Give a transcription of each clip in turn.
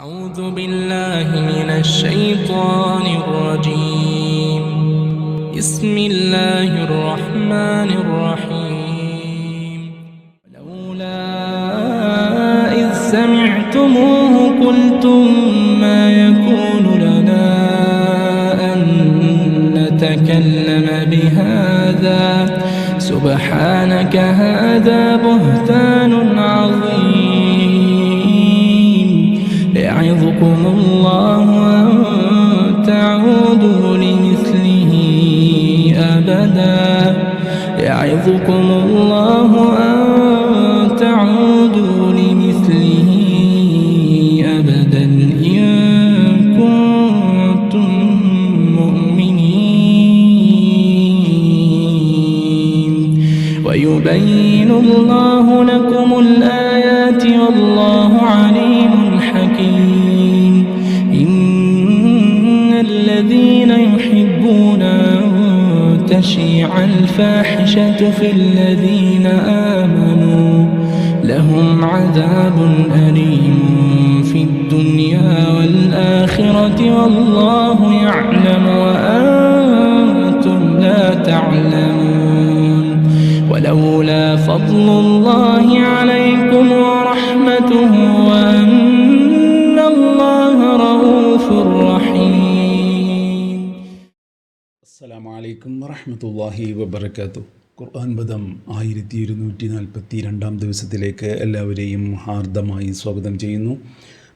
أعوذ بالله من الشيطان الرجيم. بسم الله الرحمن الرحيم. لولا إذ سمعتموه قلتم ما يكون لنا أن نتكلم بهذا سبحانك هذا بهتان عظيم يعظكم الله أن تعودوا لمثله أبدا يعظكم الله أن تعودوا لمثله أبدا إن كنتم مؤمنين ويبين الله لكم الآيات والله عليم حكيم. إن الذين يحبون أن تشيع الفاحشة في الذين آمنوا لهم عذاب أليم في الدنيا والآخرة والله يعلم وأنتم لا تعلمون. ولولا فضل الله عليكم ورحمته وأن الله رؤوف رحيم. അസ്സലാമു അലൈക്കും വറഹ്മത്തുള്ളാഹി വബറകാതുഹു. ഖുർആൻ പദം 1242 ദിവസത്തിലേക്ക് എല്ലാവരെയും ഹാർദമായി സ്വാഗതം ചെയ്യുന്നു.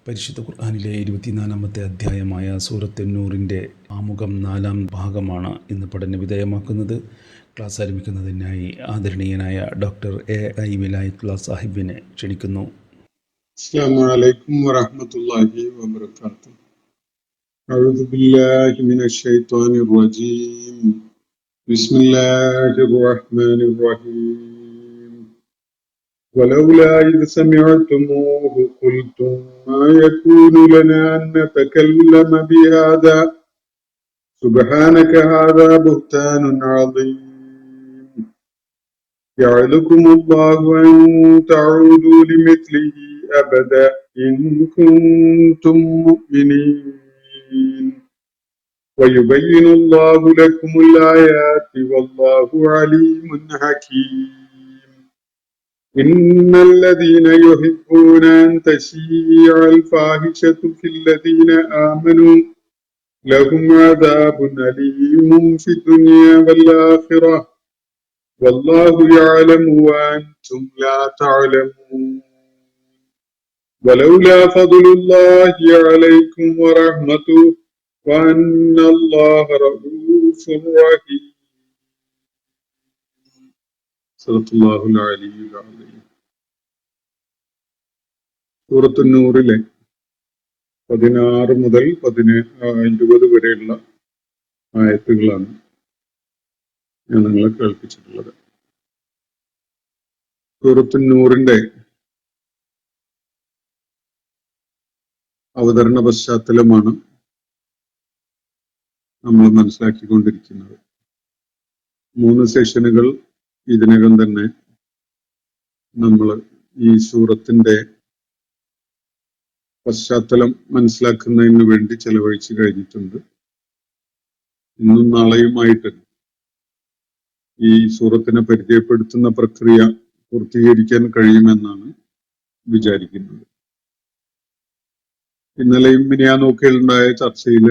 പരിശുദ്ധ ഖുർആനിലെ 24-ാമത്തെ അധ്യായമായ സൂറത്ത് നൂറിൻ്റെ ആമുഖം 4-ാം ഭാഗമാണ് ഇന്ന് പഠന വിധേയമാക്കുന്നത്. ക്ലാസ് ആരംഭിക്കുന്നതിനായി ആദരണീയനായ ഡോക്ടർ A.I. വിലായത്തുള്ള സാഹിബിനെ ക്ഷണിക്കുന്നു. അസ്സലാമു അലൈക്കും വറഹ്മത്തുള്ളാഹി വബറകാതുഹു. അഊദു ബില്ലാഹി മിനശ് ശൈത്വാനിർ റജീം. ബിസ്മില്ലാഹിർ റഹ്മാനിർ റഹീം. വലൗലാ ഇദ് സമിഅ്തുമൂഹു ഖുൽതും മാ യകൂനു ലനാ അൻ നതകല്ലമ ബിഹാദാ സുബ്ഹാനക ഹാദാ ബുഹ്താനുൻ അദീം يعظكم الله أن تعودوا لمثله أبدا إن كنتم مؤمنين ويبين الله لكم الآيات والله عليم حكيم. إن الذين يحبون أن تشيع الفاحشة في الذين آمنوا لهم عذاب أليم في الدنيا والآخرة والله يعلم وأنتم لا تعلمون. ولولا فضل الله عليكم ورحمته وأن الله رؤوف رحيم. صدق الله العلي العظيم. സൂറത്ത് നൂറിലെ 16 മുതൽ 20 വരെയുള്ള ആയത്തുകളാണ് ഞാൻ നിങ്ങളെ കേൾപ്പിച്ചിട്ടുള്ളത്. സൂറത്ത് നൂറിന്റെ അവതരണ പശ്ചാത്തലമാണ് നമ്മൾ മനസ്സിലാക്കിക്കൊണ്ടിരിക്കുന്നത്. 3 സെഷനുകൾ ഇതിനകം തന്നെ നമ്മൾ ഈ സൂറത്തിന്റെ പശ്ചാത്തലം മനസ്സിലാക്കുന്നതിന് വേണ്ടി ചെലവഴിച്ചു കഴിഞ്ഞിട്ടുണ്ട്. ഇന്നും നാളെയുമായിട്ട് ഈ സൂറത്തിനെ പരിചയപ്പെടുത്തുന്ന പ്രക്രിയ പൂർത്തീകരിക്കാൻ കഴിയുമെന്നാണ് വിചാരിക്കുന്നത്. ഇന്നലെയും മിനിയാന്നൊക്കെയുണ്ടായ ചർച്ചയിൽ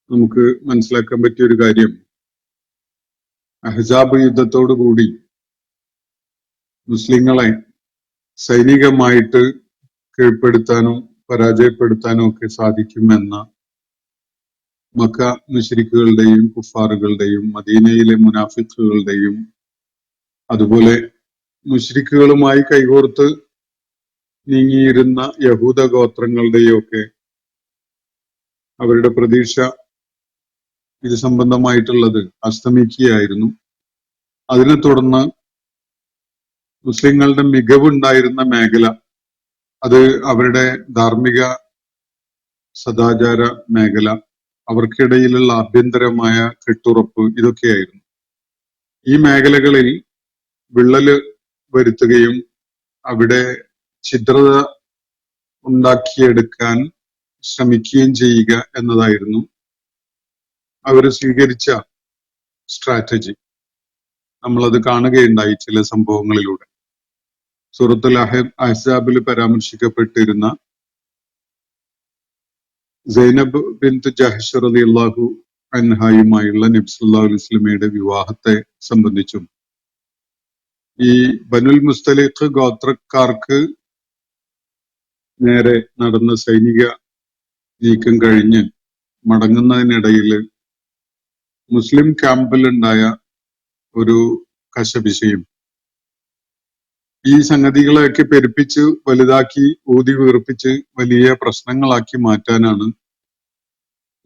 നമുക്ക് മനസ്സിലാക്കാൻ പറ്റിയ ഒരു കാര്യം, അഹ്സാബ് യുദ്ധത്തോടു കൂടി മുസ്ലിങ്ങളെ സൈനികമായിട്ട് കീഴ്പ്പെടുത്താനും പരാജയപ്പെടുത്താനും ഒക്കെ സാധിക്കുമെന്ന മക്ക മുശ്രിക്കുകളുടെയും കുഫാറുകളുടെയും മദീനയിലെ മുനാഫിക്കുകളുടെയും അതുപോലെ മുശ്രിക്കുകളുമായി കൈകോർത്ത് നീങ്ങിയിരുന്ന യഹൂദ ഗോത്രങ്ങളുടെയും ഒക്കെ അവരുടെ പ്രതീക്ഷ ഇത് സംബന്ധമായിട്ടുള്ളത് അസ്തമിക്കുകയായിരുന്നു. അതിനെ തുടർന്ന് മുസ്ലിങ്ങളുടെ മികവുണ്ടായിരുന്ന മേഖല, അത് അവരുടെ ധാർമ്മിക സദാചാര മേഖല, അവർക്കിടയിലുള്ള ആഭ്യന്തരമായ കെട്ടുറപ്പ്, ഇതൊക്കെയായിരുന്നു. ഈ മേഖലകളിൽ വിള്ളല് വരുത്തുകയും അവിടെ ഛിദ്രത ഉണ്ടാക്കിയെടുക്കാൻ ശ്രമിക്കുകയും ചെയ്യുക എന്നതായിരുന്നു അവർ സ്വീകരിച്ച സ്ട്രാറ്റജി. നമ്മളത് കാണുകയുണ്ടായി ചില സംഭവങ്ങളിലൂടെ. സൂറത്തുൽ അഹ്സാബിൽ പരാമർശിക്കപ്പെട്ടിരുന്ന സൈനബ് ബിൻത് ജഹ്ഷ് റളിയല്ലാഹു അൻഹയുമായുള്ള നബി സല്ലല്ലാഹു അലൈഹി വസല്ലമയുടെ വിവാഹത്തെ സംബന്ധിച്ചും ഈ ബനുൽ മുസ്തലിഖ് ഗോത്രക്കാർക്ക് നേരെ നടന്ന സൈനിക നീക്കം കഴിഞ്ഞ് മടങ്ങുന്നതിനിടയിൽ മുസ്ലിം ക്യാമ്പിലുണ്ടായ ഒരു കശപിശയും ഈ സംഗതികളെയൊക്കെ പെരുപ്പിച്ച് വലുതാക്കി ഊതി വീർപ്പിച്ച് വലിയ പ്രശ്നങ്ങളാക്കി മാറ്റാനാണ്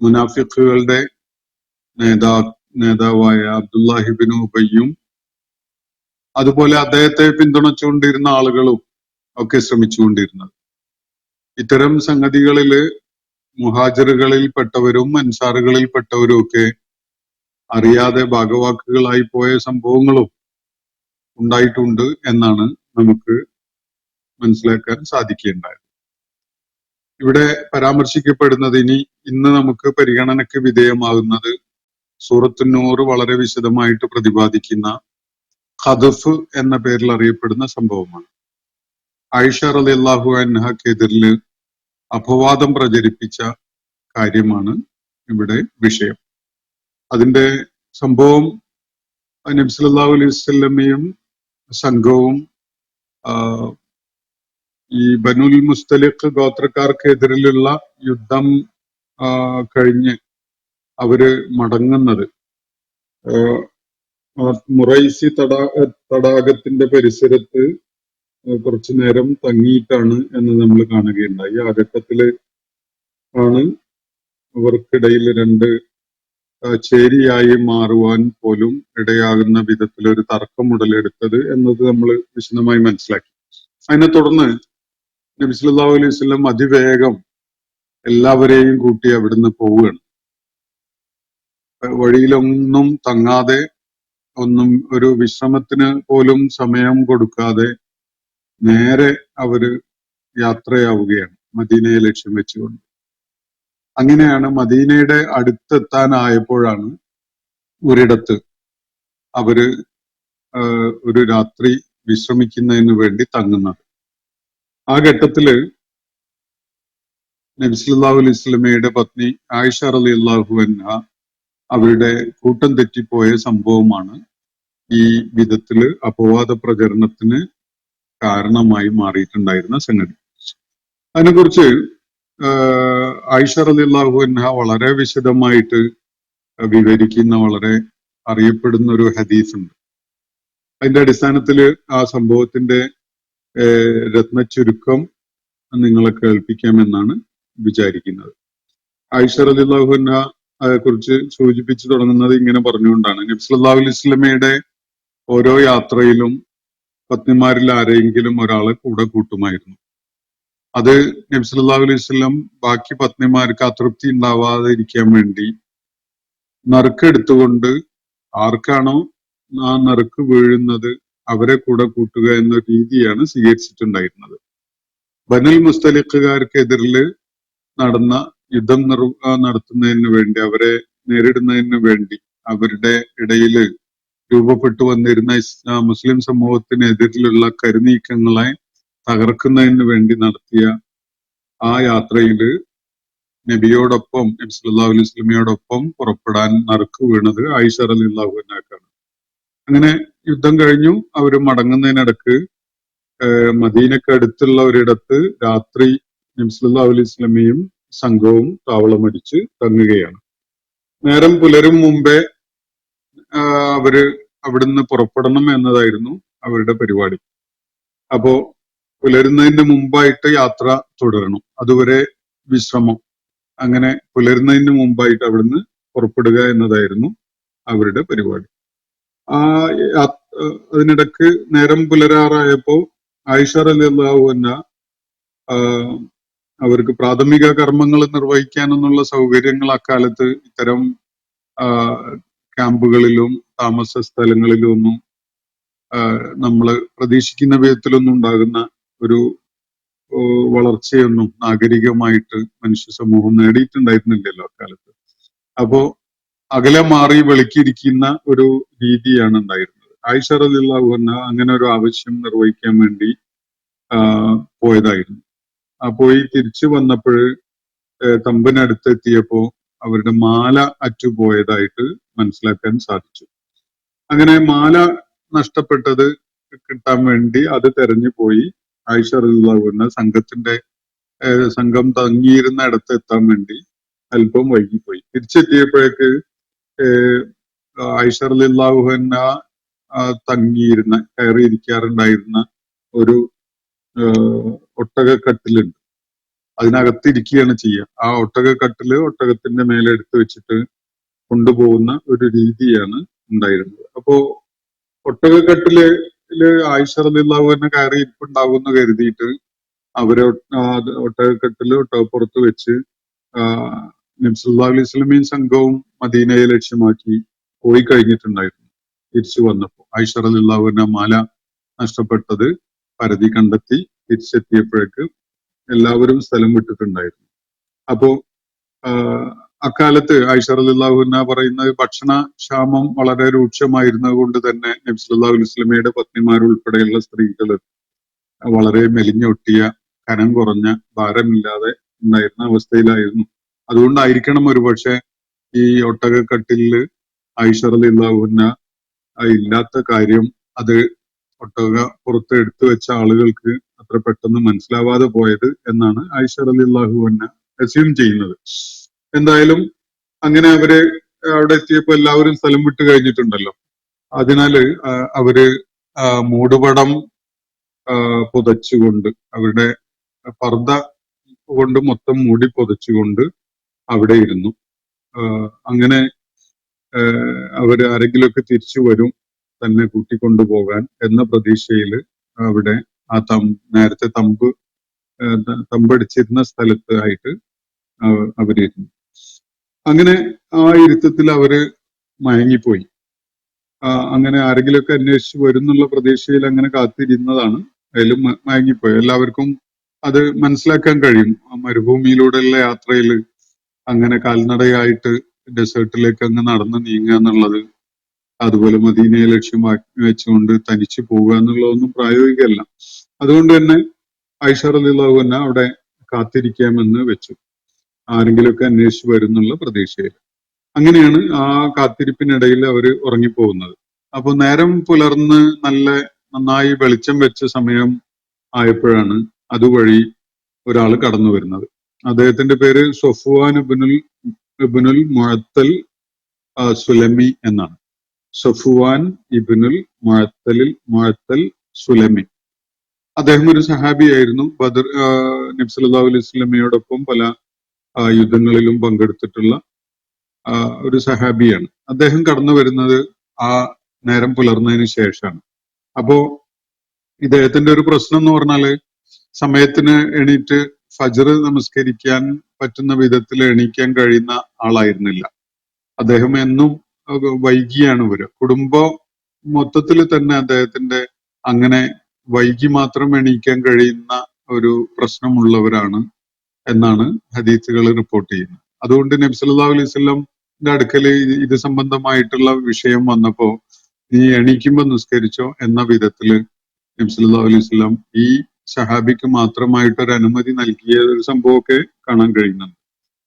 മുനാഫിഖുകളുടെ നേതാവായ അബ്ദുല്ലാഹിബിൻ ഉബയ്യും അതുപോലെ അദ്ദേഹത്തെ പിന്തുണച്ചുകൊണ്ടിരുന്ന ആളുകളും ഒക്കെ ശ്രമിച്ചുകൊണ്ടിരുന്നത്. ഇത്തരം സംഗതികളില് മുഹാജിറുകളിൽപ്പെട്ടവരും അൻസാറുകളിൽപ്പെട്ടവരും ഒക്കെ അറിയാതെ ഭാഗവാക്കുകളായി പോയ സംഭവങ്ങളും ഉണ്ടായിട്ടുണ്ട് എന്നാണ് നമുക്ക് മനസ്സിലാക്കാൻ സാധിക്കേണ്ടത്. ഇവിടെ പരാമർശിക്കപ്പെടുന്നത് ഇന്ന് നമുക്ക് പരിഗണനയ്ക്ക് വിധേയമാകുന്നത് സൂറത്തുൻ നൂർ വളരെ വിശദമായിട്ട് പ്രതിപാദിക്കുന്ന ഖദഫ് എന്ന പേരിൽ അറിയപ്പെടുന്ന സംഭവമാണ്. ആയിഷ റളിയല്ലാഹു അൻഹക്കെതിരിൽ അപവാദം പ്രചരിപ്പിച്ച കാര്യമാണ് ഇവിടെ വിഷയം. അതിന്റെ സംഭവം നബി സല്ലല്ലാഹു അലൈഹി വസല്ലമയും സംഘവും ഈ ബനുൽ മുസ്തലിഖ് ഗോത്രക്കാർക്കെതിരിലുള്ള യുദ്ധം കഴിഞ്ഞ് അവര് മടങ്ങുന്നത് മുറൈസി തടാകത്തിന്റെ പരിസരത്ത് കുറച്ചു നേരം തങ്ങിയിട്ടാണ് എന്ന് നമ്മൾ കാണുകയുണ്ടായി. ആ ഘട്ടത്തില് ആണ് അവർക്കിടയിൽ രണ്ട് ചേരിയായി മാറുവാൻ പോലും ഇടയാകുന്ന വിധത്തിൽ ഒരു തർക്കം ഉടലെടുത്തത് എന്നത് നമ്മൾ വിശദമായി മനസ്സിലാക്കി. അതിനെ തുടർന്ന് നബി സല്ലല്ലാഹു അലൈഹി വസല്ലം അതിവേഗം എല്ലാവരെയും കൂട്ടി അവിടുന്ന് പോവുകയാണ്. വഴിയിലൊന്നും തങ്ങാതെ, ഒന്നും ഒരു വിശ്രമത്തിന് പോലും സമയം കൊടുക്കാതെ നേരെ അവര് യാത്രയാവുകയാണ് മദീനയെ ലക്ഷ്യം വെച്ചുകൊണ്ട്. അങ്ങനെയാണ് മദീനയുടെ അടുത്തെത്താനായപ്പോഴാണ് ഒരിടത്ത് അവര് ഒരു രാത്രി വിശ്രമിക്കുന്നതിന് വേണ്ടി തങ്ങുന്നത്. ആ ഘട്ടത്തില് നബി സല്ലല്ലാഹു അലൈഹി വസല്ലമയുടെ പത്നി ആയിഷ റളിയല്ലാഹു അൻഹ അവരുടെ കൂട്ടം തെറ്റിപ്പോയ സംഭവമാണ് ഈ വിധത്തില് അപവാദ പ്രചരണത്തിന് കാരണമായി മാറിയിട്ടുണ്ടായിരുന്ന സംഗതി. അതിനെക്കുറിച്ച് ആയിഷ റളിയല്ലാഹു അൻഹ വളരെ വിശദമായിട്ട് വിവരിക്കുന്ന വളരെ അറിയപ്പെടുന്ന ഒരു ഹദീസ് ഉണ്ട്. അതിന്റെ അടിസ്ഥാനത്തില് ആ സംഭവത്തിന്റെ രത്നച്ചുരുക്കം നിങ്ങളെ കേൾപ്പിക്കാമെന്നാണ് വിചാരിക്കുന്നത്. ആയിഷ റളിയല്ലാഹു അൻഹ അതേക്കുറിച്ച് സൂചിപ്പിച്ചു തുടങ്ങുന്നത് ഇങ്ങനെ പറഞ്ഞുകൊണ്ടാണ്: നബി സല്ലല്ലാഹു അലൈഹി വസല്ലമയുടെ ഓരോ യാത്രയിലും പത്നിമാരിൽ ആരെങ്കിലും ഒരാളെ കൂടെ കൂട്ടുമായിരുന്നു. അത് നബി സല്ലല്ലാഹു അലൈഹി വസല്ലം ബാക്കി പത്നിമാർക്ക് അതൃപ്തി ഉണ്ടാവാതിരിക്കാൻ വേണ്ടി നറുക്കെടുത്തുകൊണ്ട് ആർക്കാണോ ആ നറുക്ക് വീഴുന്നത് അവരെ കൂടെ കൂട്ടുക എന്ന രീതിയാണ് സ്വീകരിച്ചിട്ടുണ്ടായിരുന്നത്. ബനുൽ മുസ്തലിഖുകാർക്കെതിരിൽ നടന്ന യുദ്ധം നടത്തുന്നതിന് വേണ്ടി, അവരെ നേരിടുന്നതിന് വേണ്ടി അവരുടെ ഇടയിൽ രൂപപ്പെട്ടു വന്നിരുന്ന മുസ്ലിം സമൂഹത്തിനെതിരിലുള്ള കരുനീക്കങ്ങളെ തകർക്കുന്നതിന് വേണ്ടി നടത്തിയ ആ യാത്രയില് നബിയോടൊപ്പം, നബി സല്ലല്ലാഹു അലൈഹി വസല്ലമയോടൊപ്പം പുറപ്പെടാൻ നറുക്ക് വീണത് ആയിഷ റളിയല്ലാഹു അൻഹക്കാണ്. അങ്ങനെ യുദ്ധം കഴിഞ്ഞു അവര് മടങ്ങുന്നതിനിടക്ക് മദീനക്ക് അടുത്തുള്ള ഒരിടത്ത് രാത്രി നബി സല്ലല്ലാഹു അലൈഹി വസല്ലമയും സംഘവും താവളമടിച്ച് തങ്ങുകയാണ്. നേരം പുലരും മുമ്പേ അവര് അവിടുന്ന് പുറപ്പെടണം എന്നതായിരുന്നു അവരുടെ പരിപാടി. അപ്പോ പുലരുന്നതിന് മുമ്പായിട്ട് യാത്ര തുടരണം, അതുവരെ വിശ്രമം. അങ്ങനെ പുലരുന്നതിന് മുമ്പായിട്ട് അവിടുന്ന് പുറപ്പെടുക എന്നതായിരുന്നു അവരുടെ പരിപാടി. അതിനിടക്ക് നേരം പുലരാറായപ്പോ ആയിഷ റളിയല്ലാഹു അൻഹ അവർക്ക് പ്രാഥമിക കർമ്മങ്ങൾ നിർവഹിക്കാനെന്നുള്ള സൗകര്യങ്ങൾ അക്കാലത്ത് ഇത്തരം ക്യാമ്പുകളിലും താമസ സ്ഥലങ്ങളിലും ഒന്നും നമ്മൾ പ്രതീക്ഷിക്കുന്ന വിധത്തിലൊന്നും ഉണ്ടാകുന്ന ഒരു വളർച്ചയൊന്നും നാഗരികമായിട്ട് മനുഷ്യ സമൂഹം നേടിയിട്ടുണ്ടായിരുന്നില്ലല്ലോ അക്കാലത്ത്. അപ്പോ അകലെ മാറി വെളുക്കിയിരിക്കുന്ന ഒരു രീതിയാണ് ഉണ്ടായിരുന്നത്. ആയിഷ റളിയല്ലാഹു അൻഹ അങ്ങനെ ഒരു ആവശ്യം നിർവഹിക്കാൻ വേണ്ടി പോയതായിരുന്നു. പോയി തിരിച്ചു വന്നപ്പോൾ തമ്പിനടുത്തെത്തിയപ്പോ അവരുടെ മാല അറ്റുപോയതായിട്ട് മനസ്സിലാക്കാൻ സാധിച്ചു. അങ്ങനെ മാല നഷ്ടപ്പെട്ടത് കിട്ടാൻ വേണ്ടി അത് തെരഞ്ഞു പോയി ആയിഷ റളിയല്ലാഹു അൻഹ സംഘം തങ്ങിയിരുന്ന ഇടത്ത് എത്താൻ വേണ്ടി അല്പം വൈകിപ്പോയി. തിരിച്ചെത്തിയപ്പോഴേക്ക് ആയിഷ റളിയല്ലാഹു അൻഹ കയറിയിരിക്കാറുണ്ടായിരുന്ന ഒരു ഒട്ടകക്കട്ടിലുണ്ട്. അതിനകത്തിരിക്കുകയാണ് ചെയ്യുക. ആ ഒട്ടകക്കട്ടില് ഒട്ടകത്തിന്റെ മേലെ എടുത്തു വെച്ചിട്ട് കൊണ്ടുപോകുന്ന ഒരു രീതിയാണ് ഉണ്ടായിരുന്നത്. അപ്പോ ഒട്ടകക്കട്ടില് ആയിഷ റളിയല്ലാഹു അൻഹ കയറി ഇരിപ്പുണ്ടാകുമെന്ന് കരുതിയിട്ട് അവരെ ഒട്ടകക്കട്ടില് ഒട്ടകപ്പുറത്ത് വെച്ച് നബി സല്ലല്ലാഹു അലൈഹി വസല്ലമയും സംഘവും മദീനയെ ലക്ഷ്യമാക്കി പോയി കഴിഞ്ഞിട്ടുണ്ടായിരുന്നു. തിരിച്ചു വന്നപ്പോൾ ആയിഷ റളിയല്ലാഹു അൻഹ മാല നഷ്ടപ്പെട്ടത് പരതി കണ്ടെത്തി തിരിച്ചെത്തിയപ്പോഴേക്ക് എല്ലാവരും സ്ഥലം വിട്ടിട്ടുണ്ടായിരുന്നു. അപ്പോ അക്കാലത്ത് ആയിഷ റളിയല്ലാഹു അൻഹ പറയുന്നത് ഭക്ഷണക്ഷാമം വളരെ രൂക്ഷമായിരുന്നത് കൊണ്ട് തന്നെ നബി സല്ലല്ലാഹു അലൈഹി വസല്ലമയുടെ പത്നിമാരുൾപ്പെടെയുള്ള സ്ത്രീകള് വളരെ മെലിഞ്ഞൊട്ടിയ കനം കുറഞ്ഞ ഭാരമില്ലാതെ ഉണ്ടായിരുന്ന അവസ്ഥയിലായിരുന്നു. അതുകൊണ്ടായിരിക്കണം ഒരുപക്ഷെ ഈ ഒട്ടകക്കട്ടിലില് ആയിഷ റളിയല്ലാഹു അൻഹ ഇല്ലാത്ത കാര്യം അത് ഒട്ടക പുറത്ത് എടുത്തു വെച്ച ആളുകൾക്ക് അത്ര പെട്ടെന്ന് മനസ്സിലാവാതെ പോയത് എന്നാണ് ആയിഷ റളിയല്ലാഹു അൻഹ അസ്യൂം ചെയ്യുന്നത്. എന്തായാലും അങ്ങനെ അവര് അവിടെ എത്തിയപ്പോ എല്ലാവരും സ്ഥലം വിട്ട് കഴിഞ്ഞിട്ടുണ്ടല്ലോ. അതിനാല് അവര് മൂടുപടം പുതച്ചുകൊണ്ട് അവരുടെ പർദ്ദ കൊണ്ട് മൊത്തം മൂടി പുതച്ചുകൊണ്ട് അവിടെ ഇരുന്നു. അങ്ങനെ അവര് ആരെങ്കിലുമൊക്കെ തിരിച്ചു വരും തന്നെ കൂട്ടിക്കൊണ്ടുപോകാൻ എന്ന പ്രതീക്ഷയിൽ അവിടെ ആ നേരത്തെ തമ്പടിച്ചിരുന്ന സ്ഥലത്ത് ആയിട്ട് അവരിരുന്നു. അങ്ങനെ ആ ഇരുത്തത്തിൽ അവര് മയങ്ങിപ്പോയി. അങ്ങനെ ആരെങ്കിലുമൊക്കെ അന്വേഷിച്ച് വരുന്നുള്ള പ്രതീക്ഷയിൽ അങ്ങനെ കാത്തിരുന്നതാണ്. അതിലും മയങ്ങിപ്പോയി. എല്ലാവർക്കും അത് മനസ്സിലാക്കാൻ കഴിയും. മരുഭൂമിയിലൂടെയുള്ള യാത്രയിൽ അങ്ങനെ കാൽനടയായിട്ട് ഡെസേർട്ടിലേക്ക് അങ്ങ് നടന്ന് നീങ്ങുക എന്നുള്ളത്, അതുപോലെ മദീനയെ ലക്ഷ്യമാക്കി വെച്ചുകൊണ്ട് തനിച്ചു പോവുക എന്നുള്ളതൊന്നും പ്രായോഗികമല്ല. അതുകൊണ്ട് തന്നെ ആയിഷ റളിയല്ലാഹു അൻഹ അവിടെ കാത്തിരിക്കാമെന്ന് വെച്ചു, ആരെങ്കിലുമൊക്കെ അന്വേഷിച്ച് വരുന്നുള്ള പ്രതീക്ഷയിൽ. അങ്ങനെയാണ് ആ കാത്തിരിപ്പിനിടയിൽ അവര് ഉറങ്ങിപ്പോകുന്നത്. അപ്പൊ നേരം പുലർന്ന് നന്നായി വെളിച്ചം വെച്ച സമയം ആയപ്പോഴാണ് അതുവഴി ഒരാൾ കടന്നു വരുന്നത്. അദ്ദേഹത്തിന്റെ പേര് സഫ്വാൻ ഇബ്നുൽ മുഅത്തൽ സുലമി എന്നാണ്. സഫ്വാൻ ഇബ്നുൽ മുഅത്തൽ സുലമി. അദ്ദേഹം ഒരു സഹാബിയായിരുന്നു. നബി സല്ലല്ലാഹു അലൈഹി വസല്ലമയോടൊപ്പം പല യുദ്ധങ്ങളിലും പങ്കെടുത്തിട്ടുള്ള ഒരു സഹാബിയാണ്. അദ്ദേഹം കടന്നു വരുന്നത് ആ നേരം പുലർന്നതിന് ശേഷമാണ്. അപ്പോ ഇദ്ദേഹത്തിന്റെ ഒരു പ്രശ്നം എന്ന് പറഞ്ഞാല് സമയത്തിന് എണീറ്റ് ഫജ്ർ നമസ്കരിക്കാൻ പറ്റുന്ന വിധത്തിൽ എണീക്കാൻ കഴിയുന്ന ആളായിരുന്നില്ല. അദ്ദേഹം എന്നും വൈകിയാണ് വരിക. കുടുംബം മൊത്തത്തിൽ തന്നെ അദ്ദേഹത്തിന്റെ അങ്ങനെ വൈകി മാത്രം എണീക്കാൻ കഴിയുന്ന ഒരു പ്രശ്നമുള്ളവരാണ് എന്നാണ് ഹദീസുകൾ റിപ്പോർട്ട് ചെയ്യുന്നത്. അതുകൊണ്ട് നബി സല്ലല്ലാഹു അലൈഹി വസല്ലമിന്റെ അടുക്കൽ ഇത് സംബന്ധമായിട്ടുള്ള വിഷയം വന്നപ്പോ നീ എണീക്കുമ്പോ നിസ്കരിച്ചോ എന്ന വിധത്തില് നബി സല്ലല്ലാഹു അലൈഹി വസല്ലം ഈ സഹാബിക്ക് മാത്രമായിട്ട് ഒരു അനുമതി നൽകിയ ഒരു സംഭവമൊക്കെ കാണാൻ കഴിയുന്നുണ്ട്.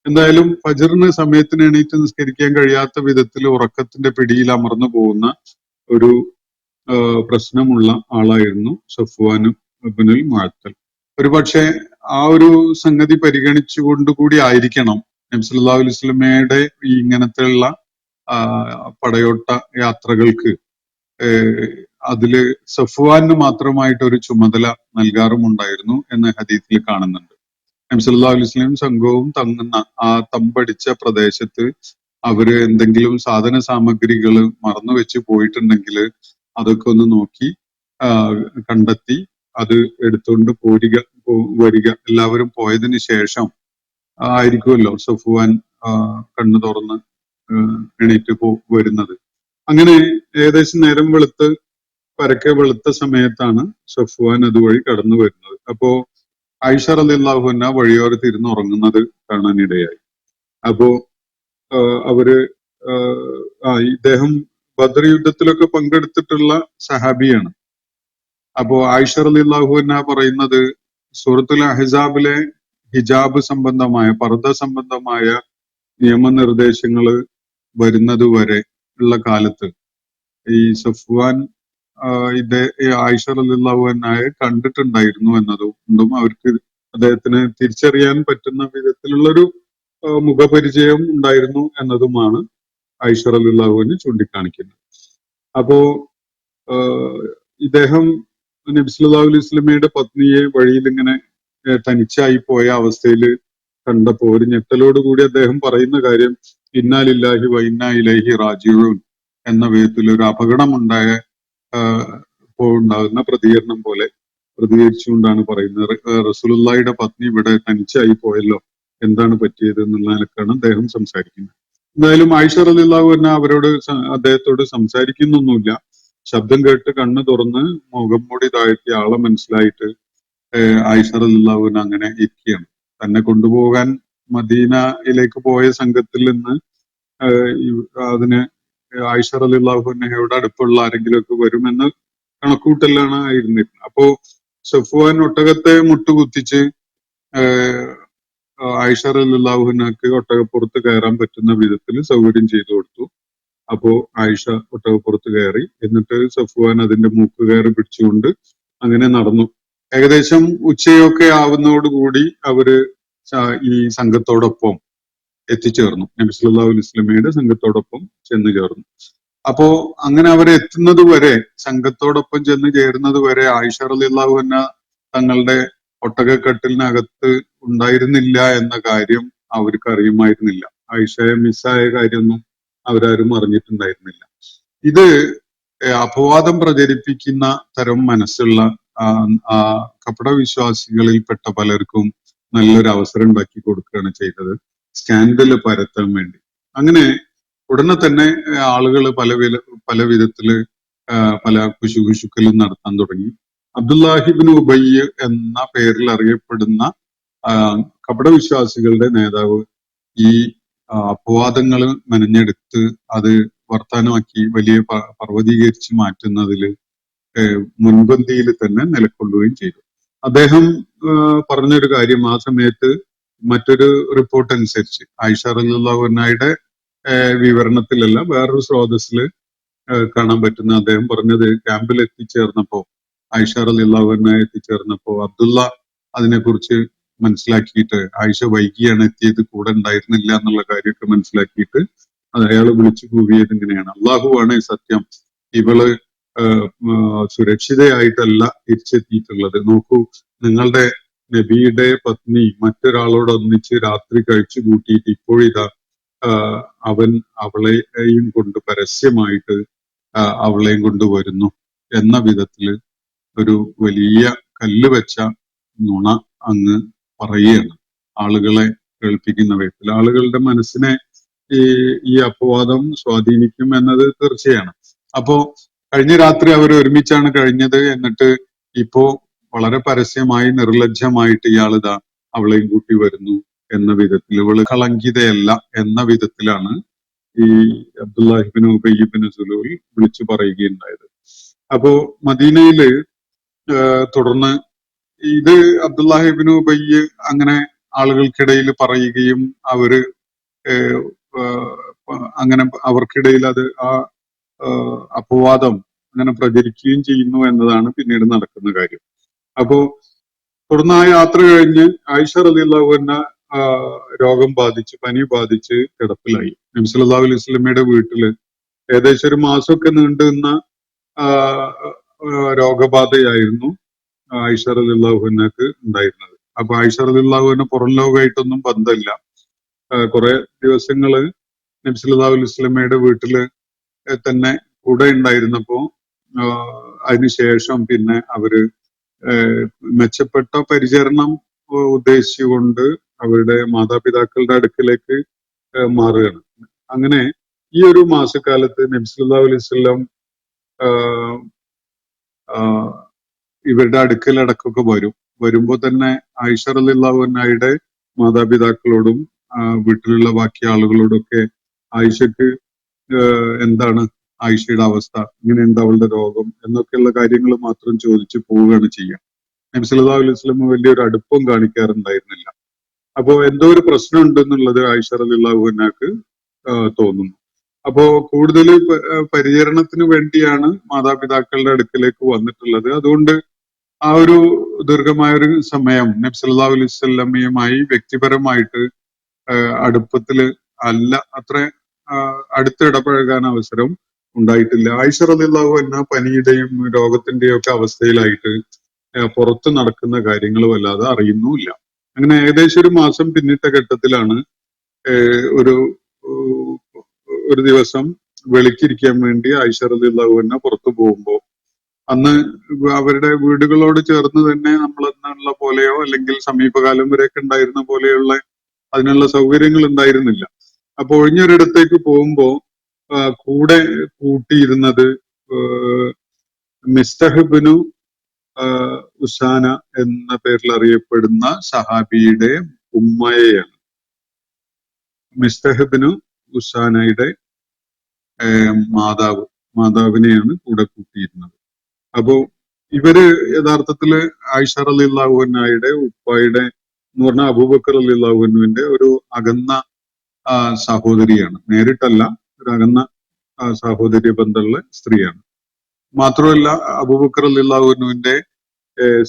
എന്തായാലും ഫജ്റിന് സമയത്തിന് എണീറ്റ് നിസ്കരിക്കാൻ കഴിയാത്ത വിധത്തിൽ ഉറക്കത്തിന്റെ പിടിയിൽ അമർന്നു പോകുന്ന ഒരു പ്രശ്നമുള്ള ആളായിരുന്നു സഫ്വാൻ ഇബ്നുൽ മുഅത്തൽ. ഒരുപക്ഷെ ആ ഒരു സംഗതി പരിഗണിച്ചുകൊണ്ടുകൂടി ആയിരിക്കണം നബി സല്ലല്ലാഹു അലൈഹി വസല്ലമയുടെ ഈ ഇങ്ങനത്തെയുള്ള പടയോട്ട യാത്രകൾക്ക് അതില് സഫ്വാന് മാത്രമായിട്ട് ഒരു ചുമതല നൽകാറുമുണ്ടായിരുന്നു എന്ന് ഹദീസിൽ കാണുന്നുണ്ട്. നബി സല്ലല്ലാഹു അലൈഹി വസല്ലം സംഘവും തങ്ങുന്ന ആ തമ്പടിച്ച പ്രദേശത്ത് അവര് എന്തെങ്കിലും സാധന സാമഗ്രികൾ മറന്നു വെച്ച് പോയിട്ടുണ്ടെങ്കിൽ അതൊക്കെ ഒന്ന് നോക്കി കണ്ടെത്തി അത് എടുത്തുകൊണ്ട് വരിക. എല്ലാവരും പോയതിന് ശേഷം ആയിരിക്കുമല്ലോ സഫ്വാൻ കണ്ണു തുറന്ന് എണീറ്റ് വരുന്നത്. അങ്ങനെ ഏകദേശം നേരം പരക്കെ വെളുത്ത സമയത്താണ് സഫ്വാൻ അതുവഴി കടന്നു വരുന്നത്. അപ്പോ ആയിഷ റളിയല്ലാഹു അൻഹ വഴിയോരത്ത് ഇരുന്ന് ഉറങ്ങുന്നത് കാണാനിടയായി. അപ്പോ അവര് ഇദ്ദേഹം ബദർ യുദ്ധത്തിലൊക്കെ പങ്കെടുത്തിട്ടുള്ള സഹാബിയാണ്. അപ്പോ ആയിഷ റളിയല്ലാഹു അൻഹ പറയുന്നത് സൂറത്തുൽ അഹ്സാബിലെ ഹിജാബ് സംബന്ധമായ പർദ്ദ സംബന്ധമായ നിയമനിർദ്ദേശങ്ങൾ വരുന്നത് വരെ ഉള്ള കാലത്ത് ഈ സഫ്വാൻ ഈ ആയിഷ റളിയല്ലാഹു അൻഹയെ കണ്ടിട്ടുണ്ടായിരുന്നു എന്നതുകൊണ്ടും അവർക്ക് അദ്ദേഹത്തിന് തിരിച്ചറിയാൻ പറ്റുന്ന വിധത്തിലുള്ളൊരു മുഖപരിചയം ഉണ്ടായിരുന്നു എന്നതുമാണ് ആയിഷ റളിയല്ലാഹു അൻഹ ചൂണ്ടിക്കാണിക്കുന്നത്. അപ്പോ ഇദ്ദേഹം നബി സല്ലല്ലാഹു അലൈഹി വസല്ലമയുടെ പത്നിയെ വഴിയിൽ ഇങ്ങനെ തനിച്ചായി പോയ അവസ്ഥയിൽ കണ്ടപ്പോൾ ഒരു ഞെട്ടലോടുകൂടി അദ്ദേഹം പറയുന്ന കാര്യം ഇന്നാ ലില്ലാഹി വ ഇന്നാ ഇലൈഹി റാജിഊൻ എന്ന വിധത്തിൽ ഒരു അപകടമുണ്ടായ ഉണ്ടാകുന്ന പ്രതികരണം പോലെ പ്രതികരിച്ചുകൊണ്ടാണ് പറയുന്നത്. റസൂലുള്ളാഹിയുടെ പത്നി ഇവിടെ തനിച്ചായി പോയല്ലോ, എന്താണ് പറ്റിയത് എന്നുള്ള നിലക്കാണ് അദ്ദേഹം സംസാരിക്കുന്നത്. എന്തായാലും ആയിഷ റളിയല്ലാഹു അൻഹ അദ്ദേഹത്തോട് സംസാരിക്കുന്നൊന്നുമില്ല. ശബ്ദം കേട്ട് കണ്ണ് തുറന്ന് മുഖം മൂടി താഴ്ത്തി ആളെ മനസ്സിലായിട്ട് ആയിഷ റളിയല്ലാഹു അൻഹ അങ്ങനെ ഇരിക്കുകയാണ്. തന്നെ കൊണ്ടുപോകാൻ മദീനയിലേക്ക് പോയ സംഘത്തിൽ നിന്ന് അതിന് ആയിഷ റളിയല്ലാഹു അൻഹയോട് അടുപ്പുള്ള ആരെങ്കിലും ഒക്കെ വരുമെന്ന് കണക്കൂട്ടലാണ് ആയിരുന്നത്. അപ്പോ സഫ്വാൻ ഒട്ടകത്തെ മുട്ടുകുത്തിച്ച് ആയിഷ റളിയല്ലാഹു അൻഹക്ക് ഒട്ടകപ്പുറത്ത് കയറാൻ പറ്റുന്ന വിധത്തിൽ സൗകര്യം ചെയ്തു കൊടുത്തു. അപ്പോ ആയിഷ ഒട്ടകപ്പുറത്ത് കയറി. എന്നിട്ട് സഫ്വാൻ അതിന്റെ മൂക്കുകയറ് പിടിച്ചുകൊണ്ട് അങ്ങനെ നടന്നു. ഏകദേശം ഉച്ചയൊക്കെ ആവുന്നതോടുകൂടി അവര് ഈ സംഘത്തോടൊപ്പം എത്തിച്ചേർന്നു. നബി സല്ലല്ലാഹു അലൈഹി വസല്ലമയുടെ സംഘത്തോടൊപ്പം ചെന്ന് ചേർന്നു. അപ്പോ അങ്ങനെ അവരെ എത്തുന്നത് വരെ, സംഘത്തോടൊപ്പം ചെന്ന് ചേരുന്നത് വരെ ആയിഷ റളിയല്ലാഹു അൻഹ തങ്ങളുടെ ഒട്ടകക്കട്ടിലിനകത്ത് ഉണ്ടായിരുന്നില്ല എന്ന കാര്യം അവർക്ക് അറിയുമായിരുന്നില്ല. ആയിഷയെ മിസ്സായ കാര്യമൊന്നും അവരാരും അറിഞ്ഞിട്ടുണ്ടായിരുന്നില്ല. ഇത് അപവാദം പ്രചരിപ്പിക്കുന്ന തരം മനസ്സുള്ള കപട വിശ്വാസികളിൽപ്പെട്ട പലർക്കും നല്ലൊരു അവസരം ഉണ്ടാക്കി കൊടുക്കുകയാണ് ചെയ്തത്, സ്കാൻഡല് പരത്താൻ വേണ്ടി. അങ്ങനെ ഉടനെ തന്നെ ആളുകൾ പല വിധത്തില് പല കുശുകുശുക്കലും നടത്താൻ തുടങ്ങി. അബ്ദുല്ലാഹിബ്നു ഉബയ്യ് എന്ന പേരിൽ അറിയപ്പെടുന്ന കപട വിശ്വാസികളുടെ നേതാവ് ഈ അപവാദങ്ങൾ മെനഞ്ഞെടുത്ത് അത് വർത്താനമാക്കി വലിയ പർവ്വതീകരിച്ച് മാറ്റുന്നതിൽ മുൻപന്തിയിൽ തന്നെ നിലകൊള്ളുകയും ചെയ്തു. അദ്ദേഹം പറഞ്ഞൊരു കാര്യം, ആ സമയത്ത് മറ്റൊരു റിപ്പോർട്ട് അനുസരിച്ച് ആയിഷ റളിയല്ലാഹു അൻഹയുടെ വിവരണത്തിലല്ല, വേറൊരു സ്രോതസ്സിൽ കാണാൻ പറ്റുന്ന അദ്ദേഹം പറഞ്ഞത്, ക്യാമ്പിൽ എത്തിച്ചേർന്നപ്പോ ആയിഷ റളിയല്ലാഹു അൻഹ എത്തിച്ചേർന്നപ്പോ അബ്ദുള്ള അതിനെക്കുറിച്ച് മനസ്സിലാക്കിയിട്ട് ആയിഷ വൈകിയാണ് എത്തിയത്, കൂടെ ഉണ്ടായിരുന്നില്ല എന്നുള്ള കാര്യമൊക്കെ മനസ്സിലാക്കിയിട്ട് അയാൾ വിളിച്ചു കൂവിയത് ഇങ്ങനെയാണ്: അള്ളാഹുവാണ് സത്യം, ഇവള് സുരക്ഷിതയായിട്ടല്ല തിരിച്ചെത്തിയിട്ടുള്ളത്. നോക്കൂ, നിങ്ങളുടെ നബിയുടെ പത്നി മറ്റൊരാളോടൊന്നിച്ച് രാത്രി കഴിച്ചു കൂട്ടിയിട്ട് ഇപ്പോഴിതാ അവൻ അവളെയും കൊണ്ട് പരസ്യമായിട്ട് അവളെയും കൊണ്ട് വരുന്നു എന്ന വിധത്തില് ഒരു വലിയ കല്ല് വെച്ച നുണ അങ്ങ് പറയുകയാണ്, ആളുകളെ കേൾപ്പിക്കുന്ന വിധത്തിൽ. ആളുകളുടെ മനസ്സിനെ ഈ അപവാദം സ്വാധീനിക്കും എന്നത് തീർച്ചയാണ്. അപ്പോ കഴിഞ്ഞ രാത്രി അവർ ഒരുമിച്ചാണ് കഴിഞ്ഞത്. എന്നിട്ട് ഇപ്പോ വളരെ പരസ്യമായി നിർലജ്ജമായിട്ട് ഇയാളിതാ അവളെയും കൂട്ടി വരുന്നു എന്ന വിധത്തിൽ, ഇവള് കളങ്കിതയല്ല എന്ന വിധത്തിലാണ് ഈ അബ്ദുല്ലാഹിബ്നു ഉബയ്യ് ഇബ്നു സലൂൽ വിളിച്ചു പറയുകയുണ്ടായത്. അപ്പോ മദീനയില് തുടർന്ന് ഇത് അബ്ദുല്ലാഹിബ്നു ഉബയ്യ് അങ്ങനെ ആളുകൾക്കിടയിൽ പറയുകയും അവര് അങ്ങനെ അവർക്കിടയിൽ അത് അപവാദം അങ്ങനെ പ്രചരിക്കുകയും ചെയ്യുന്നു എന്നതാണ് പിന്നീട് നടക്കുന്ന കാര്യം. അപ്പോ തുടർന്ന് ആ യാത്ര കഴിഞ്ഞ് ആയിഷ റളിയല്ലാഹു അൻഹ രോഗം ബാധിച്ച്, പനി ബാധിച്ച് കിടപ്പിലായി. നബി സല്ലല്ലാഹു അലൈഹി വസല്ലമയുടെ വീട്ടില് ഏകദേശം ഒരു മാസമൊക്കെ നീണ്ടുനിന്ന രോഗബാധയായിരുന്നു ആയിഷ റളിയല്ലാഹു അൻഹക്ക് ഉണ്ടായിരുന്നത്. അപ്പൊ ആയിഷ റളിയല്ലാഹു അൻഹ പുറം ലോകമായിട്ടൊന്നും ബന്ധമില്ല. കുറെ ദിവസങ്ങള് നബി സല്ലല്ലാഹു അലൈഹി വസല്ലമയുടെ വീട്ടില് തന്നെ കൂടെ ഉണ്ടായിരുന്നപ്പോ അതിനുശേഷം പിന്നെ അവര് മെച്ചപ്പെട്ട പരിചരണം ഉദ്ദേശിച്ചുകൊണ്ട് അവരുടെ മാതാപിതാക്കളുടെ അടുക്കലേക്ക് മാറുകയാണ്. അങ്ങനെ ഈ ഒരു മാസക്കാലത്ത് നബി സല്ലല്ലാഹു അലൈഹി വസല്ലം ഇവരുടെ അടുക്കൽ ഇടക്കൊക്കെ വരും. വരുമ്പോ തന്നെ ആയിഷ റളിയല്ലാഹു അൻഹയുടെ മാതാപിതാക്കളോടും വീട്ടിലുള്ള ബാക്കി ആളുകളോടൊക്കെ ആയിഷക്ക് എന്താണ് ആയിഷയുടെ അവസ്ഥ, ഇങ്ങനെയുണ്ട് അവളുടെ രോഗം എന്നൊക്കെയുള്ള കാര്യങ്ങൾ മാത്രം ചോദിച്ചു പോവുകയാണ് ചെയ്യുക. നബി സല്ലല്ലാഹു അലൈഹി വസല്ലം വലിയൊരു അടുപ്പം കാണിക്കാറുണ്ടായിരുന്നില്ല. അപ്പോ എന്തോ ഒരു പ്രശ്നം ഉണ്ടെന്നുള്ളത് ആയിഷ റളിയല്ലാഹു അൻഹക്ക് തോന്നുന്നു. അപ്പോ കൂടുതൽ പരിചരണത്തിന് വേണ്ടിയാണ് മാതാപിതാക്കളുടെ അടുക്കലേക്ക് വന്നിട്ടുള്ളത്. അതുകൊണ്ട് ആ ഒരു ദീർഘമായ ഒരു സമയം നബി സല്ലല്ലാഹു അലൈഹി വസല്ലമയുമായി വ്യക്തിപരമായിട്ട് അടുപ്പത്തില് അല്ല, അത്ര അടുത്തിടപഴകാൻ അവസരം ഉണ്ടായിട്ടില്ല. ആയിഷ റളിയല്ലാഹു അൻഹ പനിയുടെയും രോഗത്തിന്റെയും ഒക്കെ അവസ്ഥയിലായിട്ട് പുറത്ത് നടക്കുന്ന കാര്യങ്ങൾ വല്ലാതെ അറിയുന്നുമില്ല. അങ്ങനെ ഏകദേശം ഒരു മാസം പിന്നിട്ട ഘട്ടത്തിലാണ് ഒരു ഒരു ദിവസം വെളിക്കിരിക്കാൻ വേണ്ടി ആയിഷ റളിയല്ലാഹു അൻഹ പുറത്തു പോകുമ്പോൾ, അന്ന് അവരുടെ വീടുകളോട് ചേർന്ന് തന്നെ നമ്മളെന്നുള്ള പോലെയോ അല്ലെങ്കിൽ സമീപകാലം വരെയൊക്കെ ഉണ്ടായിരുന്ന പോലെയുള്ള അതിനുള്ള സൗകര്യങ്ങൾ ഉണ്ടായിരുന്നില്ല. അപ്പൊ ഒഴിഞ്ഞൊരിടത്തേക്ക് പോകുമ്പോ കൂടെ കൂട്ടിയിരുന്നത് മിസ്തഹ്ബിനു ഉസാന എന്ന പേരിൽ അറിയപ്പെടുന്ന സഹാബിയുടെ ഉമ്മയെയാണ്. മിസ്തഹ്ബിനു ഉസാനയുടെ മാതാവിനെയാണ് കൂടെ കൂട്ടിയിരുന്നത്. അപ്പോ ഇവര് യഥാർത്ഥത്തില് ആയിഷ റളിയല്ലാഹു അൻഹയുടെ ഉപ്പായുടെ എന്ന് പറഞ്ഞാൽ അബൂബക്കർ റളിയല്ലാഹു അൻഹുവിന്റെ ഒരു അകന്ന സഹോദരിയാണ്. നേരിട്ടല്ല, ഒരു അകന്ന സഹോദര്യ ബന്ധമുള്ള സ്ത്രീയാണ്. മാത്രമല്ല അബൂബക്കർ റളിയല്ലാഹു അൻഹുവിന്റെ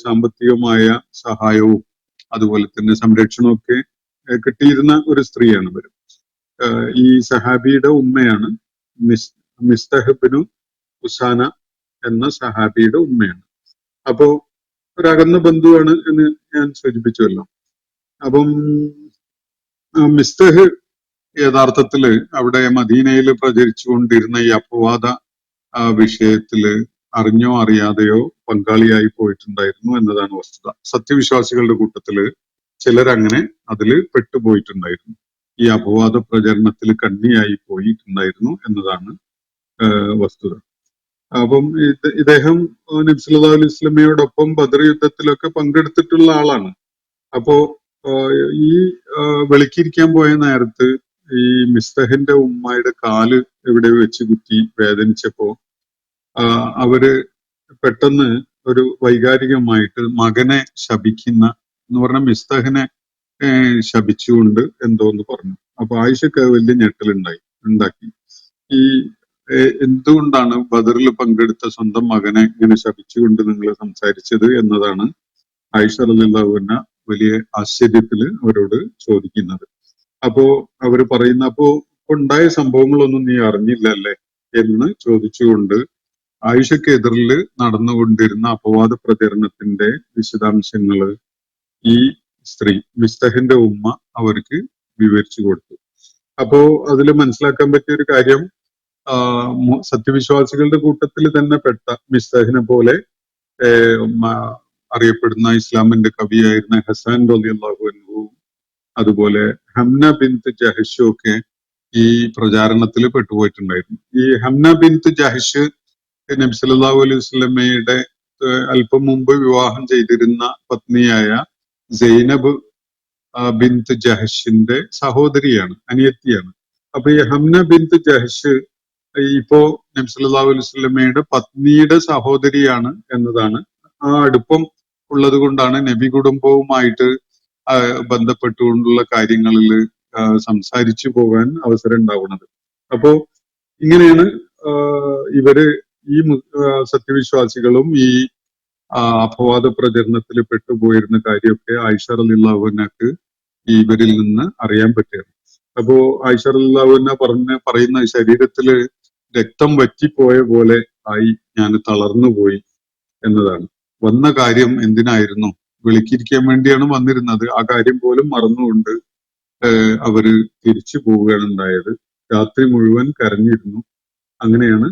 സാമ്പത്തികമായ സഹായവും അതുപോലെ തന്നെ സംരക്ഷണവും ഒക്കെ കിട്ടിയിരുന്ന ഒരു സ്ത്രീയാണ് ഇവര്. ഈ സഹാബിയുടെ ഉമ്മയാണ് മിസ്തഹ്ബിനു ഉസാന എന്ന സഹാബിയുടെ ഉമ്മയാണ്. അപ്പോ ഒരകന്ന ബന്ധുവാണ് എന്ന് ഞാൻ സൂചിപ്പിച്ചുവല്ലോ. അപ്പം മിസ്തഹ് യഥാർത്ഥത്തില് അവിടെ മദീനയിൽ പ്രചരിച്ചുകൊണ്ടിരുന്ന ഈ അപവാദ വിഷയത്തില് അറിഞ്ഞോ അറിയാതെയോ പങ്കാളിയായി പോയിട്ടുണ്ടായിരുന്നു എന്നതാണ് വസ്തുത. സത്യവിശ്വാസികളുടെ കൂട്ടത്തില് ചിലരങ്ങനെ അതില് പെട്ടുപോയിട്ടുണ്ടായിരുന്നു. ഈ അപവാദ പ്രചരണത്തിൽ കണ്ണിയായി പോയിട്ടുണ്ടായിരുന്നു എന്നതാണ് വസ്തുത. അപ്പം ഇദ്ദേഹം നബി സല്ലല്ലാഹു അലൈഹി വസല്ലമയോടൊപ്പം ബദർ യുദ്ധത്തിലൊക്കെ പങ്കെടുത്തിട്ടുള്ള ആളാണ്. അപ്പോ ഈ വെളിക്കിരിക്കാൻ പോയ നേരത്ത് ഈ മിസ്തഹിന്റെ ഉമ്മയുടെ കാല് എവിടെ വെച്ച് കുത്തി വേദനിച്ചപ്പോ അവര് പെട്ടെന്ന് ഒരു വൈകാരികമായിട്ട് മകനെ ശപിക്കുന്ന എന്ന് പറഞ്ഞ മിസ്തഹിനെ ശപിച്ചുകൊണ്ട് എന്തോന്ന് പറഞ്ഞു. അപ്പൊ ആയിഷക്ക് വലിയ ഉണ്ടാക്കി. ഈ എന്തുകൊണ്ടാണ് ബദറിൽ പങ്കെടുത്ത സ്വന്തം മകനെ ഇങ്ങനെ ശപിച്ചുകൊണ്ട് നിങ്ങൾ സംസാരിച്ചത് എന്നതാണ് ആയിഷ റളിയല്ലാഹു അൻഹ വലിയ ആശ്ചര്യത്തില് അവരോട് ചോദിക്കുന്നത്. അപ്പോ അവര് പറയുന്ന, അപ്പോ ഉണ്ടായ സംഭവങ്ങളൊന്നും നീ അറിഞ്ഞില്ലല്ലേ എന്ന് ചോദിച്ചുകൊണ്ട് ആയിഷക്കെതിരിൽ നടന്നുകൊണ്ടിരുന്ന അപവാദ പ്രചരണത്തിന്റെ വിശദാംശങ്ങള് ഈ സ്ത്രീ മിസ്തഹിന്റെ ഉമ്മ അവർക്ക് വിവരിച്ചു കൊടുത്തു. അപ്പോ അതിൽ മനസ്സിലാക്കാൻ പറ്റിയ ഒരു കാര്യം, സത്യവിശ്വാസികളുടെ കൂട്ടത്തിൽ തന്നെ പെട്ട മിസ്തഹിനെ പോലെ അറിയപ്പെടുന്ന ഇസ്ലാമിന്റെ കവിയായിരുന്ന ഹസൻ റളിയല്ലാഹു അൻഹു, അതുപോലെ ഹംന ബിൻത് ജഹഷും ഒക്കെ ഈ പ്രചാരണത്തിൽ പെട്ടുപോയിട്ടുണ്ടായിരുന്നു. ഈ ഹംന ബിൻത് ജഹഷ് നബി സല്ലല്ലാഹു അലൈഹി വസല്ലമയുടെ അല്പം മുമ്പ് വിവാഹം ചെയ്തിരുന്ന പത്നിയായ സൈനബ് ബിൻത് ജഹഷിന്റെ സഹോദരിയാണ്, അനിയത്തിയാണ്. അപ്പൊ ഈ ഹംന ബിൻത് ജഹഷ് ഇപ്പോ നബി സല്ലല്ലാഹു അലൈഹി വസല്ലമയുടെ പത്നിയുടെ സഹോദരിയാണ് എന്നതാണ്. ആ അടുപ്പം ഉള്ളത് കൊണ്ടാണ് നബി കുടുംബവുമായിട്ട് ബന്ധപ്പെട്ടുകൊണ്ടുള്ള കാര്യങ്ങളിൽ സംസാരിച്ചു പോകാൻ അവസരം ഉണ്ടാവുന്നത്. അപ്പോ ഇങ്ങനെയാണ് ഇവര് ഈ സത്യവിശ്വാസികളും ഈ അപവാദ പ്രചരണത്തിൽ പെട്ടുപോയിരുന്ന കാര്യമൊക്കെ ആയിഷ റളിയല്ലാഹു അൻഹക്ക് ഇവരിൽ നിന്ന് അറിയാൻ പറ്റുകയാണ്. അപ്പോ ആയിഷ റളിയല്ലാഹു അൻഹ പറയുന്ന ശരീരത്തില് രക്തം വറ്റിപ്പോയ പോലെ ആയി, ഞാൻ തളർന്നുപോയി എന്നതാണ്. വന്ന കാര്യം എന്തിനായിരുന്നു? വിളിക്കിരിക്കാൻ വേണ്ടിയാണ് വന്നിരുന്നത്. ആ കാര്യം പോലും മറന്നുകൊണ്ട് അവര് തിരിച്ചു പോവുകയാണ് ഉണ്ടായത്. രാത്രി മുഴുവൻ കരഞ്ഞിരുന്നു. അങ്ങനെയാണ്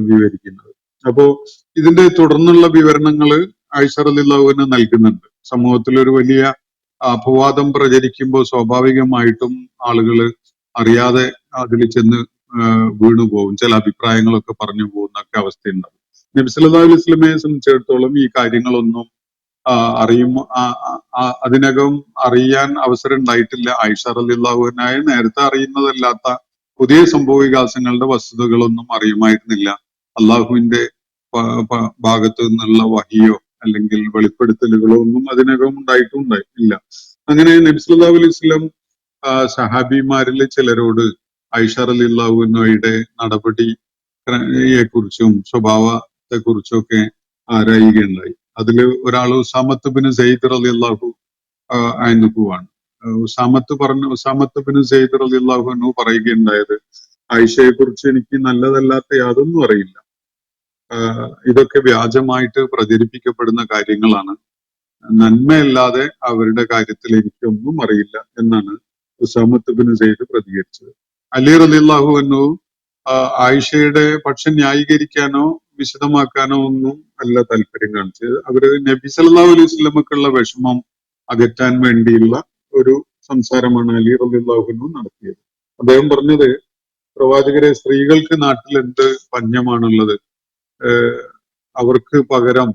വിവരിക്കുന്നത്. അപ്പോ ഇതിന്റെ തുടർന്നുള്ള വിവരണങ്ങള് ആയിഷ റളിയല്ലാഹു അൻഹ നൽകുന്നുണ്ട്. സമൂഹത്തിൽ ഒരു വലിയ അപവാദം പ്രചരിക്കുമ്പോൾ സ്വാഭാവികമായിട്ടും ആളുകള് അറിയാതെ അതിൽ ചെന്ന് വീണുപോകും, ചില അഭിപ്രായങ്ങളൊക്കെ പറഞ്ഞു പോകുന്നൊക്കെ അവസ്ഥയുണ്ടാവും. നബി സല്ലല്ലാഹു അലൈഹി വസല്ലമയെ സംബന്ധിച്ചിടത്തോളം ഈ കാര്യങ്ങളൊന്നും അറിയുമോ അതിനകം അറിയാൻ അവസരം ഉണ്ടായിട്ടില്ല. ആയിഷ റളിയല്ലാഹു അൻഹയെ നേരത്തെ അറിയുന്നതല്ലാത്ത പുതിയ സംഭവ വികാസങ്ങളുടെ വസ്തുതകളൊന്നും അറിയുമായിരുന്നില്ല. അള്ളാഹുവിന്റെ ഭാഗത്തു നിന്നുള്ള വഹിയോ അല്ലെങ്കിൽ വെളിപ്പെടുത്തലുകളോ ഒന്നും അതിനകം ഉണ്ടായിട്ടില്ല. അങ്ങനെ നബി സല്ലല്ലാഹു അലൈഹി വസല്ലം സഹാബിമാരിൽ ചിലരോട് ആയിഷ റളിയല്ലാഹു അൻഹയുടെ നടപടിയെ കുറിച്ചും സ്വഭാവത്തെ കുറിച്ചും ഒക്കെ ആരായുകയുണ്ടായി. അതില് ഒരാള് ഉസാമത്ത് ബിൻ സെയ്ദ് റളിയല്ലാഹു അൻഹു ആണ്. ഉസാമത്ത് ബിൻ സെയ്ദ് റളിയല്ലാഹു അൻഹു പറയുകയുണ്ടായത്, ആയിഷയെ കുറിച്ച് എനിക്ക് നല്ലതല്ലാത്ത യാതൊന്നും അറിയില്ല. ഇതൊക്കെ വ്യാജമായിട്ട് പ്രചരിപ്പിക്കപ്പെടുന്ന കാര്യങ്ങളാണ്. നന്മയല്ലാതെ അവരുടെ കാര്യത്തിൽ എനിക്കൊന്നും അറിയില്ല എന്നാണ് ഉസാമത്ത് ബിൻ സെയ്ദ് പ്രതികരിച്ചത്. അലി റളിയല്ലാഹു അൻഹു ആയിഷയുടെ പക്ഷം ന്യായീകരിക്കാനോ വിശദമാക്കാനോ ഒന്നും അല്ല താല്പര്യം കാണിച്ചത്. അവര് നബി സല്ലല്ലാഹു അലൈഹി വസല്ലമക്കുള്ള വിഷമം അകറ്റാൻ വേണ്ടിയുള്ള ഒരു സംസാരമാണ് അലി റളിയല്ലാഹു അൻഹു നടത്തിയത്. അദ്ദേഹം പറഞ്ഞത്, പ്രവാചകരെ, സ്ത്രീകൾക്ക് നാട്ടിൽ എന്ത് പഞ്ഞമാണുള്ളത്? അവർക്ക് പകരം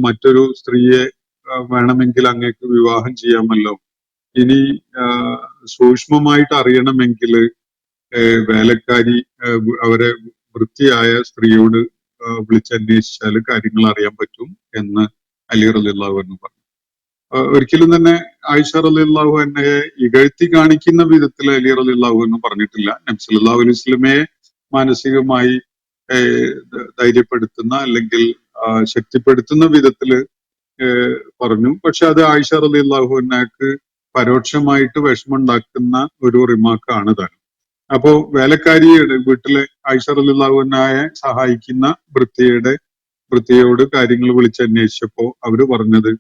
മറ്റൊരു സ്ത്രീയെ വേണമെങ്കിൽ അങ്ങേക്ക് വിവാഹം ചെയ്യാമല്ലോ. ഇനി സൂക്ഷ്മമായിട്ട് അറിയണമെങ്കിൽ വേലക്കാരി അവരെ വൃത്തിയായ സ്ത്രീയോട് വിളിച്ചന്വേഷിച്ചാൽ കാര്യങ്ങൾ അറിയാൻ പറ്റും എന്ന് അലി റളിയല്ലാഹു അൻഹു പറഞ്ഞു. ഒരിക്കലും തന്നെ ആയിഷ റളിയല്ലാഹു അൻഹയെ ഇകഴ്ത്തി കാണിക്കുന്ന വിധത്തിൽ അലി റളിയല്ലാഹു അൻഹു പറഞ്ഞിട്ടില്ല. നബി സല്ലല്ലാഹു അലൈഹി വസല്ലമയെ മാനസികമായി ധൈര്യപ്പെടുത്തുന്ന അല്ലെങ്കിൽ ശക്തിപ്പെടുത്തുന്ന വിധത്തില് പറഞ്ഞു. പക്ഷെ അത് ആയിഷ റളിയല്ലാഹു അൻഹയ്ക്ക് പരോക്ഷമായിട്ട് വിഷമുണ്ടാക്കുന്ന ഒരു റിമാർക്കാണ് താൻ. അപ്പോ വേലക്കാരിയുടെ വീട്ടിലെ ആയിഷ റളിയല്ലാഹു അൻഹയെ സഹായിക്കുന്ന വൃത്തിയോട് കാര്യങ്ങൾ വിളിച്ചന്വേഷിച്ചപ്പോ അവര് പറഞ്ഞത്,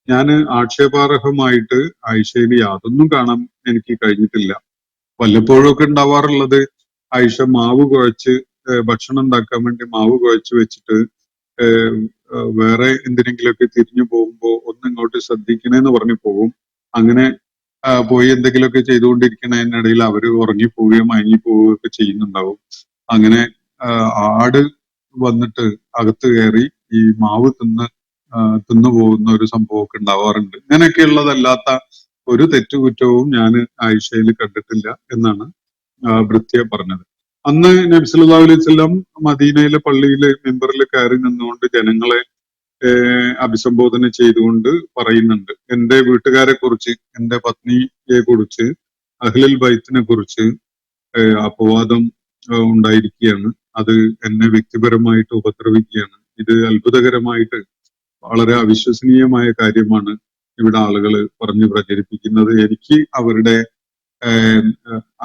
ഞാൻ ആക്ഷേപാർഹമായിട്ട് ആയിഷയിൽ യാതൊന്നും കാണാൻ എനിക്ക് കഴിഞ്ഞിട്ടില്ല. വല്ലപ്പോഴും ഒക്കെ ഉണ്ടാവാറുള്ളത് ആയിഷ മാവ് കുഴച്ച് ഭക്ഷണം ഉണ്ടാക്കാൻ വേണ്ടി മാവ് കുഴച്ച് വെച്ചിട്ട് വേറെ എന്തിനെങ്കിലുമൊക്കെ തിരിഞ്ഞു പോകുമ്പോ ഒന്നിങ്ങോട്ട് ശ്രദ്ധിക്കണേന്ന് പറഞ്ഞു പോകും. അങ്ങനെ പോയി എന്തെങ്കിലുമൊക്കെ ചെയ്തുകൊണ്ടിരിക്കുന്നതിനിടയിൽ അവര് ഉറങ്ങിപ്പോവുകയോ മയങ്ങിപ്പോവുകയോ ഒക്കെ ചെയ്യുന്നുണ്ടാവും. അങ്ങനെ ആട് വന്നിട്ട് അകത്ത് കയറി ഈ മാവ് തിന്നു പോകുന്ന ഒരു സംഭവമൊക്കെ ഉണ്ടാവാറുണ്ട്. ഇങ്ങനെയൊക്കെയുള്ളതല്ലാത്ത ഒരു തെറ്റുകുറ്റവും ഞാൻ ആയിഷയിൽ കണ്ടിട്ടില്ല എന്നാണ് ഭൃത്യ പറഞ്ഞത്. അന്ന് നബി സല്ലല്ലാഹു അലൈഹി വസല്ലം മദീനയിലെ പള്ളിയിലെ മിമ്പറിൽ കയറി നിന്നുകൊണ്ട് ജനങ്ങളെ അഭിസംബോധന ചെയ്തുകൊണ്ട് പറയുന്നുണ്ട്, എന്റെ വീട്ടുകാരെ കുറിച്ച്, എന്റെ പത്നിയെ കുറിച്ച്, അഹ്ലുൽ ബൈത്തിനെ കുറിച്ച് അപവാദം ഉണ്ടായിരിക്കുകയാണ്. അത് എന്നെ വ്യക്തിപരമായിട്ട് ഉപദ്രവിക്കുകയാണ്. ഇത് അത്ഭുതകരമായിട്ട് വളരെ അവിശ്വസനീയമായ കാര്യമാണ് ഇവിടെ ആളുകൾ പറഞ്ഞു പ്രചരിപ്പിക്കുന്നത്. എനിക്ക്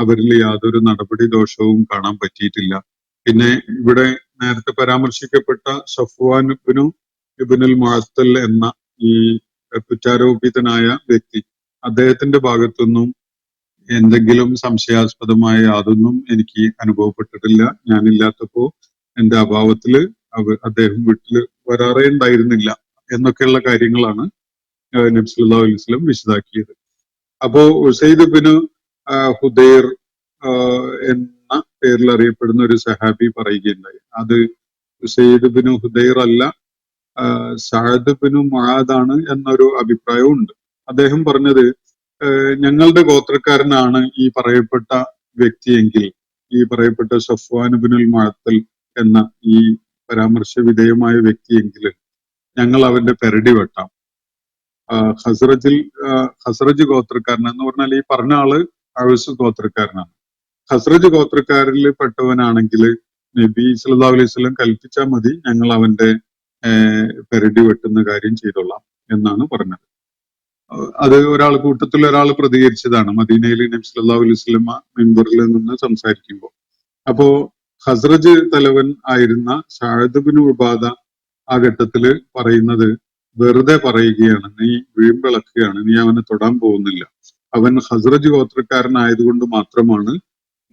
അവരിൽ യാതൊരു നടപടി ദോഷവും കാണാൻ പറ്റിയിട്ടില്ല. പിന്നെ ഇവിടെ നേരത്തെ പരാമർശിക്കപ്പെട്ട സഫ്വാൻ ഇബ്നുൽ മുഅത്തൽ എന്ന ഈ കുറ്റാരോപിതനായ വ്യക്തി, അദ്ദേഹത്തിന്റെ ഭാഗത്തുനിന്നും എന്തെങ്കിലും സംശയാസ്പദമായ യാതൊന്നും എനിക്ക് അനുഭവപ്പെട്ടിട്ടില്ല. ഞാനില്ലാത്തപ്പോ എന്റെ അഭാവത്തില് അദ്ദേഹം വീട്ടിൽ വരാറേ ഉണ്ടായിരുന്നില്ല എന്നൊക്കെയുള്ള കാര്യങ്ങളാണ് നബി സല്ലല്ലാഹു അലൈഹി വസല്ലം വിശദാക്കിയത്. അപ്പോ ഉസൈദ് ബിൻ ഹുദൈർ എന്ന പേരിൽ അറിയപ്പെടുന്ന ഒരു സഹാബി പറയുകയുണ്ടായി. അത് ഉസൈദ് ബിൻ ഹുദൈർ അല്ല, സഅദ് ബിൻ മുആദാണ് എന്നൊരു അഭിപ്രായവും ഉണ്ട്. അദ്ദേഹം പറഞ്ഞത്, ഞങ്ങളുടെ ഗോത്രക്കാരനാണ് ഈ പറയപ്പെട്ട വ്യക്തിയെങ്കിൽ, ഈ പറയപ്പെട്ട സഫ്വാൻ ഇബ്നുൽ മുഅത്തൽ എന്ന ഈ പരാമർശ വിധേയമായ വ്യക്തിയെങ്കിൽ ഞങ്ങൾ അവന്റെ പെരടി വെട്ടാം. ഹസ്രജ് ഗോത്രക്കാരൻ എന്ന് പറഞ്ഞാൽ ഈ പറഞ്ഞ ആള് ഔസ് ഗോത്രക്കാരനാണ്. ഹസ്രജ് ഗോത്രക്കാരിൽ പെട്ടവനാണെങ്കിൽ നബി സല്ലല്ലാഹു അലൈഹി വസല്ലം കൽപ്പിച്ചാൽ മതി, ഞങ്ങൾ അവന്റെ പെരടി വെട്ടുന്ന കാര്യം ചെയ്തോളാം എന്നാണ് പറഞ്ഞത്. അത് കൂട്ടത്തിൽ ഒരാൾ പ്രതികരിച്ചതാണ് മദീനയിൽ നബി സല്ലല്ലാഹു അലൈഹി വസല്ലം മിമ്പറിൽ നിന്ന് സംസാരിക്കുമ്പോൾ. അപ്പോ ഹസ്രജ് തലവൻ ആയിരുന്ന സഅദ് ബിൻ ഉബാദ ആ ഘട്ടത്തില് പറയുന്നത്, വെറുതെ പറയുകയാണ്, നീ വീമ്പിളക്കുകയാണ്, നീ അവനെ തൊടാൻ പോകുന്നില്ല. അവൻ ഹസ്രജ് ഗോത്രക്കാരനായതുകൊണ്ട് മാത്രമാണ്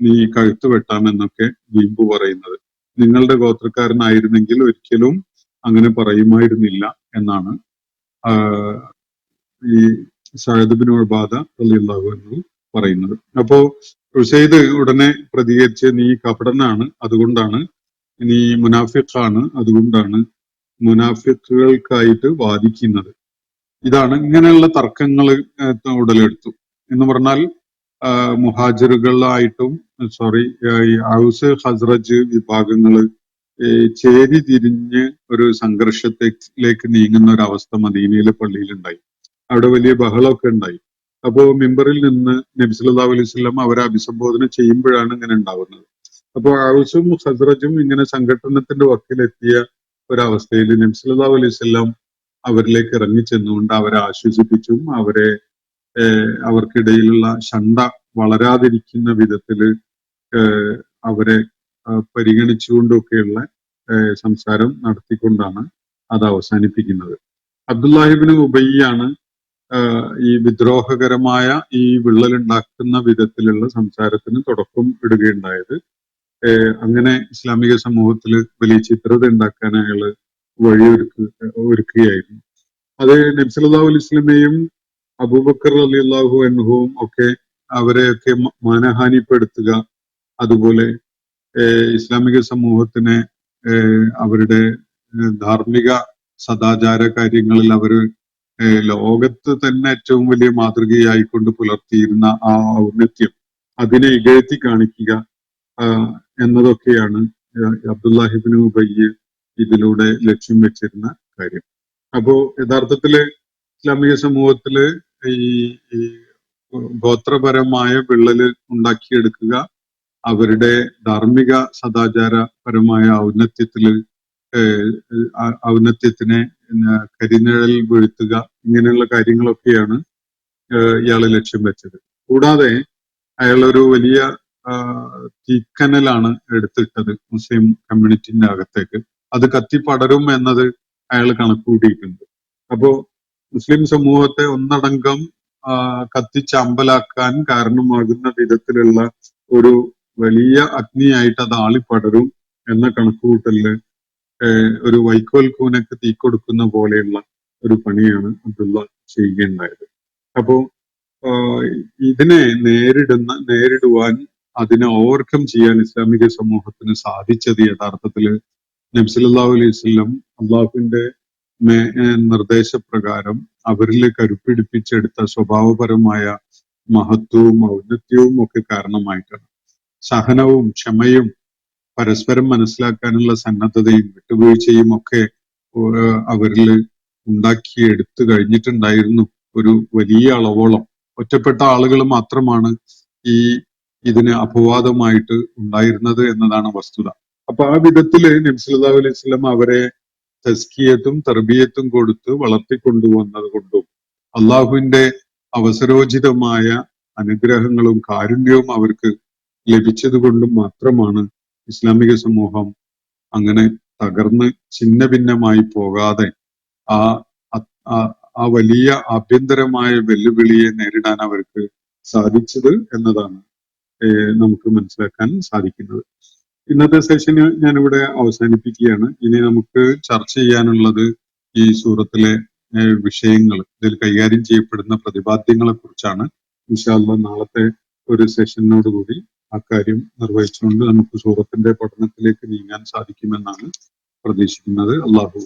നീ കഴുത്ത് വെട്ടാമെന്നൊക്കെ വീമ്പ് പറയുന്നത്. നിങ്ങളുടെ ഗോത്രക്കാരനായിരുന്നെങ്കിൽ ഒരിക്കലും അങ്ങനെ പറയുമായിരുന്നില്ല എന്നാണ് ഈ സഅദ് ബിൻ ഉബാദ റളിയല്ലാഹു അൻഹു പറയുന്നത്. അപ്പോ ഉസൈദ് ഉടനെ പ്രതികരിച്ച്, നീ കപടനാണ്, അതുകൊണ്ടാണ്, നീ മുനാഫിഖാണ്, അതുകൊണ്ടാണ് മുനാഫിഖുകൾക്കായിട്ട് വാദിക്കുന്നത്. ഇങ്ങനെയുള്ള തർക്കങ്ങൾ ഉടലെടുത്തു. എന്ന് പറഞ്ഞാൽ മുഹാജിറുകളായിട്ടും ഈ ഔസ് ഹസ്രജ് വിഭാഗങ്ങള് ചേരി തിരിഞ്ഞ് ഒരു സംഘർഷത്തിലേക്ക് നീങ്ങുന്ന ഒരു അവസ്ഥ മദീനയിലെ പള്ളിയിലുണ്ടായി. അവിടെ വലിയ ബഹളമൊക്കെ ഉണ്ടായി. അപ്പോ മിമ്പറിൽ നിന്ന് നബി സല്ലല്ലാഹു അലൈഹി വസല്ലം അവരെ അഭിസംബോധന ചെയ്യുമ്പോഴാണ് ഇങ്ങനെ ഉണ്ടാവുന്നത്. അപ്പോ ഔസും ഹസ്രജും ഇങ്ങനെ സംഘട്ടനത്തിന്റെ വക്കിലെത്തിയ ഒരവസ്ഥയിൽ നബി സല്ലല്ലാഹു അലൈഹി വസല്ലം അവരിലേക്ക് ഇറങ്ങി ചെന്നുകൊണ്ട് അവരെ ആശ്വസിപ്പിച്ചും അവർക്കിടയിലുള്ള ശണ്ട വളരാതിരിക്കുന്ന വിധത്തില് അവരെ പരിഗണിച്ചുകൊണ്ടൊക്കെയുള്ള സംസാരം നടത്തിക്കൊണ്ടാണ് അത് അവസാനിപ്പിക്കുന്നത്. അബ്ദുല്ലാഹിബ്നു ഉബയ്യാണ് ഈ വിദ്രോഹകരമായ ഈ വിള്ളലുണ്ടാക്കുന്ന വിധത്തിലുള്ള സംസാരത്തിന് തുടക്കം ഇടുകയുണ്ടായത്. അങ്ങനെ ഇസ്ലാമിക സമൂഹത്തിൽ വലിയ ചിത്രത ഉണ്ടാക്കാൻ അയാള് ഒരുക്കുകയായിരുന്നു. അത് നബി സല്ലല്ലാഹു അലൈഹി വസല്ലമയും അബൂബക്കർ റളിയല്ലാഹു അൻഹുവും ഒക്കെ അവരെയൊക്കെ മാനഹാനിപ്പെടുത്തുക, അതുപോലെ ഇസ്ലാമിക സമൂഹത്തിനെ അവരുടെ ധാർമ്മിക സദാചാര കാര്യങ്ങളിൽ അവര് ലോകത്ത് തന്നെ ഏറ്റവും വലിയ മാതൃകയായിക്കൊണ്ട് പുലർത്തിയിരുന്ന ആ ഔന്നത്യം അതിനെ ഇകഴ്ത്തി കാണിക്കുക എന്നതൊക്കെയാണ് അബ്ദുല്ലാഹിബ്നു ഉബയ്യ് ഇതിലൂടെ ലക്ഷ്യം വെച്ചിരുന്ന കാര്യം. അപ്പോ യഥാർത്ഥത്തില് ഇസ്ലാമിക സമൂഹത്തില് ഈ ഗോത്രപരമായ വിള്ളല് ഉണ്ടാക്കിയെടുക്കുക, അവരുടെ ധാർമ്മിക സദാചാരപരമായ ഔന്നത്യത്തിനെ കരിനിഴൽ വീഴ്ത്തുക, ഇങ്ങനെയുള്ള കാര്യങ്ങളൊക്കെയാണ് ഇയാള് ലക്ഷ്യം വെച്ചത്. കൂടാതെ അയാളൊരു വലിയ തീക്കനലാണ് എടുത്തിട്ടത് മുസ്ലിം കമ്മ്യൂണിറ്റിന്റെ അകത്തേക്ക്. അത് കത്തിപ്പടരും എന്നത് അയാൾ കണക്കുകൂട്ടിയിട്ടുണ്ട്. അപ്പോ മുസ്ലിം സമൂഹത്തെ ഒന്നടങ്കം കത്തിച്ചമ്പലാക്കാൻ കാരണമാകുന്ന വിധത്തിലുള്ള ഒരു വലിയ അഗ്നിയായിട്ട് അത് ആളിപ്പടരും എന്ന കണക്കുകൂട്ടലില് ഒരു വൈക്കോൽ കൂനക്ക് തീ കൊടുക്കുന്ന പോലെയുള്ള ഒരു പണിയാണ് അബ്ദുള്ള ചെയ്യുകയുണ്ടായത്. അപ്പോ ഇതിനെ നേരിടുവാൻ, അതിനെ ഓവർകം ചെയ്യാൻ ഇസ്ലാമിക സമൂഹത്തിന് സാധിച്ചത് യഥാർത്ഥത്തില് നബി സല്ലല്ലാഹു അലൈഹി വസല്ലം അള്ളാഹുവിന്റെ നിർദ്ദേശപ്രകാരം അവരിൽ കരുപ്പിടിപ്പിച്ചെടുത്ത സ്വഭാവപരമായ മഹത്വവും ഔന്നത്യവും ഒക്കെ കാരണമായിട്ടാണ്. സഹനവും ക്ഷമയും പരസ്പരം മനസ്സിലാക്കാനുള്ള സന്നദ്ധതയും വിട്ടുവീഴ്ചയും ഒക്കെ അവരിൽ ഉണ്ടാക്കിയെടുത്തു കഴിഞ്ഞിട്ടുണ്ടായിരുന്നു. ഒരു വലിയ അളവോളം ഒറ്റപ്പെട്ട ആളുകൾ മാത്രമാണ് ഇതിന് അപവാദമായിട്ട് ഉണ്ടായിരുന്നത് എന്നതാണ് വസ്തുത. അപ്പൊ ആ വിധത്തില് നബി സല്ലല്ലാഹു അലൈഹി വസല്ലം അവരെ തസ്കിയത്തും തർബിയത്തും കൊടുത്ത് വളർത്തിക്കൊണ്ടുവന്നത് കൊണ്ടും അള്ളാഹുവിന്റെ അവസരോചിതമായ അനുഗ്രഹങ്ങളും കാരുണ്യവും അവർക്ക് ലഭിച്ചത് കൊണ്ടും മാത്രമാണ് ഇസ്ലാമിക സമൂഹം അങ്ങനെ തകർന്ന് ഛിന്ന ഭിന്നമായി പോകാതെ ആ വലിയ ആഭ്യന്തരമായ വെല്ലുവിളിയെ നേരിടാൻ അവർക്ക് സാധിച്ചത് എന്നതാണ് നമുക്ക് മനസ്സിലാക്കാൻ സാധിക്കുന്നത്. ഇന്നത്തെ സെഷന് ഞാനിവിടെ അവസാനിപ്പിക്കുകയാണ്. ഇനി നമുക്ക് ചർച്ച ചെയ്യാനുള്ളത് ഈ സൂറത്തിലെ വിഷയങ്ങൾ, ഇതിൽ കൈകാര്യം ചെയ്യപ്പെടുന്ന പ്രതിപാദ്യങ്ങളെ കുറിച്ചാണ്. ഇൻഷാ അല്ലാഹ് നാളത്തെ ഒരു സെഷനോടുകൂടി അക്കാര്യം നിർവഹിച്ചുകൊണ്ട് നമുക്ക് സൂറത്തിന്റെ പഠനത്തിലേക്ക് നീങ്ങാൻ സാധിക്കുമെന്നാണ് പ്രതീക്ഷിക്കുന്നത്. അള്ളാഹു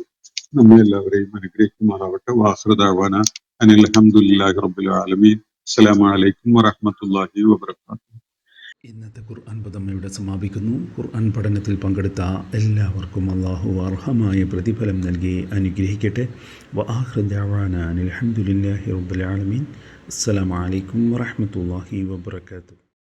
നമ്മെ എല്ലാവരെയും അനുഗ്രഹിക്കുമാറാവട്ടെ. വാഖിറു ദഅ്വാന അനിൽ ഹംദുലില്ലാഹി റബ്ബിൽ ആലമീൻ. അസ്സലാമു അലൈക്കും വറഹ്മത്തുള്ളാഹി വബറകാതുഹു. ഇന്നത്തെ ഖുർആൻ പദം ഇവിടെ സമാപിക്കുന്നു. ഖുർആൻ പഠനത്തിൽ പങ്കെടുത്ത എല്ലാവർക്കും അള്ളാഹു അർഹമായ പ്രതിഫലം നൽകി അനുഗ്രഹിക്കട്ടെ. വആഖിറു ദഅ്വാന അനിൽ ഹംദുലില്ലാഹി റബ്ബിൽ ആലമീൻ. അസ്സലാമു അലൈക്കും വറഹ്മത്തുള്ളാഹി വബറകാതുഹു.